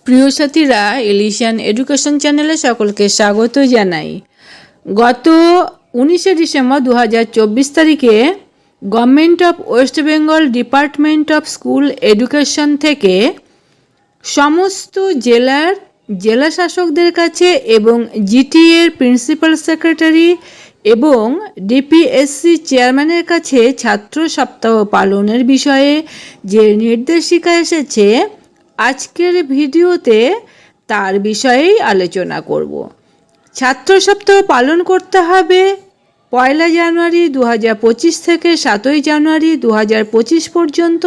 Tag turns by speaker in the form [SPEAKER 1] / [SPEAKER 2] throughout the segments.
[SPEAKER 1] প্রিয় সাথীরা, এলিশিয়ান এডুকেশন চ্যানেলে সকলকে স্বাগত জানাই। গত 19শে ডিসেম্বর 2024 তারিখে government of West Bengal department of school education থেকে সমস্ত জেলা শাসকদের কাছে এবং জিটিএর প্রিন্সিপাল সেক্রেটারি এবং ডিপিএসসি চেয়ারম্যানের কাছে ছাত্র সপ্তাহ পালনের বিষয়ে যে নির্দেশিকা এসেছে, আজকের ভিডিওতে তার বিষয়েই আলোচনা করব। ছাত্র সপ্তাহ পালন করতে হবে 1 জানুয়ারি 2025 থেকে 7 জানুয়ারি 2025 পর্যন্ত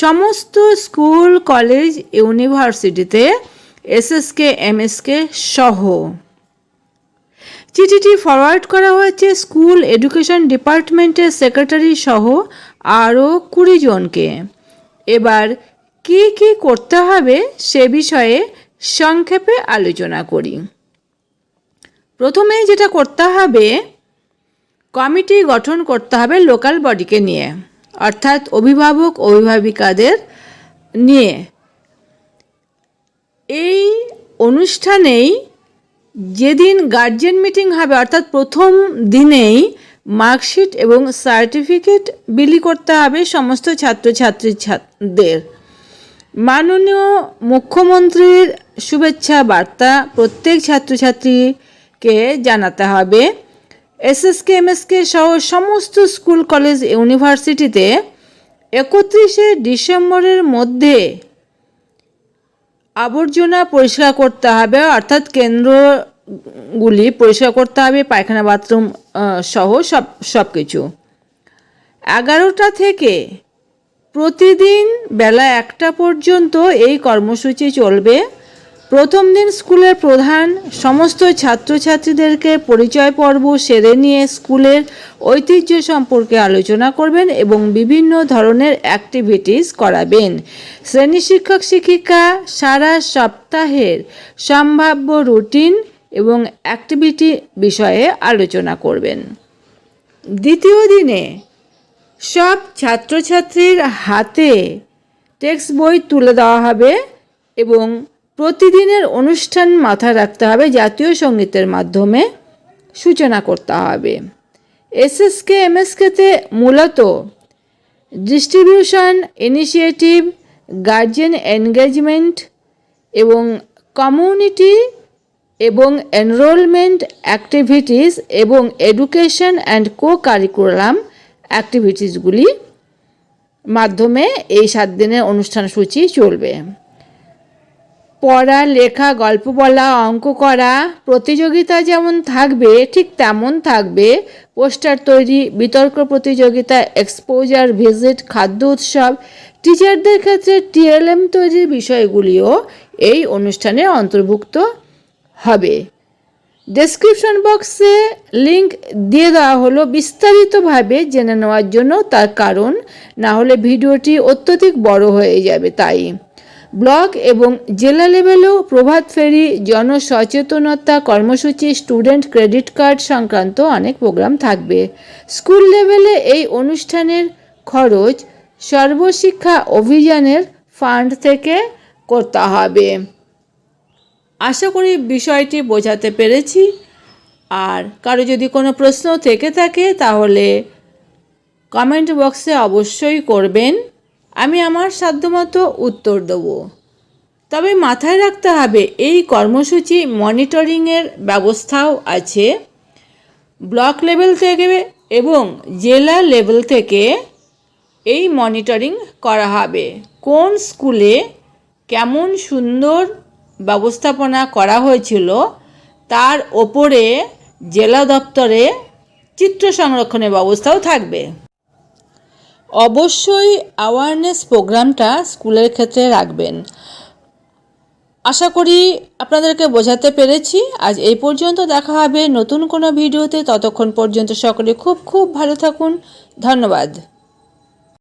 [SPEAKER 1] সমস্ত স্কুল, কলেজ, ইউনিভার্সিটিতে এসএসকে, এমএসকে সহ। চিঠিটি ফরওয়ার্ড করা হয়েছে স্কুল এডুকেশন ডিপার্টমেন্টের সেক্রেটারি সহ আরও 20 জনকে। এবার কি কি করতে হবে সে বিষয়ে সংক্ষেপে আলোচনা করি। প্রথমে যেটা করতে হবে, কমিটি গঠন করতে হবে লোকাল বডিকে নিয়ে, অর্থাৎ অভিভাবক অভিভাবিকাদের নিয়ে। এই অনুষ্ঠানেই যেদিন গার্জিয়ান মিটিং হবে, অর্থাৎ প্রথম দিনেই মার্কশিট এবং সার্টিফিকেট বিলি করতে হবে সমস্ত ছাত্রছাত্রীদের। মাননীয় মুখ্যমন্ত্রীর শুভেচ্ছা বার্তা প্রত্যেক ছাত্রছাত্রীকে জানাতে হবে। এসএসকে, এমএসকে সহ সমস্ত স্কুল, কলেজ, ইউনিভার্সিটিতে 31শে ডিসেম্বরের মধ্যে আবর্জনা পরিষ্কার করতে হবে, অর্থাৎ কেন্দ্রগুলি পরিষ্কার করতে হবে, পায়খানা, বাথরুম সহ সব কিছু। 11টা থেকে প্রতিদিন বেলা 1টা পর্যন্ত এই কর্মসূচি চলবে। প্রথম দিন স্কুলের প্রধান সমস্ত ছাত্রছাত্রীদেরকে পরিচয় পর্ব সেরে নিয়ে স্কুলের ঐতিহ্য সম্পর্কে আলোচনা করবেন এবং বিভিন্ন ধরনের অ্যাক্টিভিটিস করাবেন। শ্রেণী শিক্ষক শিক্ষিকা সারা সপ্তাহের সম্ভাব্য রুটিন এবং অ্যাক্টিভিটি বিষয়ে আলোচনা করবেন। দ্বিতীয় দিনে সব ছাত্রছাত্রীর হাতে টেক্সট বই তুলে দেওয়া হবে এবং প্রতিদিনের অনুষ্ঠান মাথায় রাখতে হবে, জাতীয় সঙ্গীতের মাধ্যমে সূচনা করতে হবে। এসএসকে, এমএসকেতে মূলত ডিস্ট্রিবিউশন ইনিশিয়েটিভ, গার্জিয়ান এনগেজমেন্ট এবং কমিউনিটি এবং এনরোলমেন্ট অ্যাক্টিভিটিস এবং এডুকেশন অ্যান্ড কো-কারিকুলাম অ্যাক্টিভিটিসগুলি মাধ্যমে এই 7 দিনের অনুষ্ঠান সূচি চলবে। পড়া, লেখা, গল্প বলা, অঙ্ক করা প্রতিযোগিতা যেমন থাকবে ঠিক তেমন থাকবে পোস্টার তৈরি, বিতর্ক প্রতিযোগিতা, এক্সপোজার ভিজিট, খাদ্য উৎসব। টিচারদের ক্ষেত্রে টিএলএম তৈরির বিষয়গুলিও এই অনুষ্ঠানে অন্তর্ভুক্ত হবে। ডেসক্রিপশন বক্সে লিংক দিয়ে দেওয়া হলো বিস্তারিতভাবে জেনে নেওয়ার জন্য, তার কারণ না হলে ভিডিওটি অত্যধিক বড় হয়ে যাবে। তাই ব্লক এবং জেলা লেভেলেও প্রভাত ফেরি, জনসচেতনতা কর্মসূচি, স্টুডেন্ট ক্রেডিট কার্ড সংক্রান্ত অনেক প্রোগ্রাম থাকবে। স্কুল লেভেলে এই অনুষ্ঠানের খরচ সর্বশিক্ষা অভিযানের ফান্ড থেকে করতে হবে। আশা করি বিষয়টি বোঝাতে পেরেছি। আর কারো যদি কোনো প্রশ্ন থেকে থাকে তাহলে কমেন্ট বক্সে অবশ্যই করবেন, আমি আমার সাধ্যমতো উত্তর দেব। তবে মাথায় রাখতে হবে এই কর্মসূচি মনিটরিংয়ের ব্যবস্থাও আছে। ব্লক লেভেল থেকে এবং জেলা লেভেল থেকে এই মনিটরিং করা হবে। কোন স্কুলে কেমন সুন্দর ব্যবস্থাপনা করা হয়েছিল তার ওপরে জেলা দপ্তরে চিত্র সংরক্ষণের ব্যবস্থাও থাকবে। অবশ্যই অ্যাওয়ারনেস প্রোগ্রামটা স্কুলের ক্ষেত্রে রাখবেন। আশা করি আপনাদেরকে বোঝাতে পেরেছি। আজ এই পর্যন্ত, দেখা হবে নতুন কোনো ভিডিওতে। ততক্ষণ পর্যন্ত সকলে খুব ভালো থাকুন। ধন্যবাদ।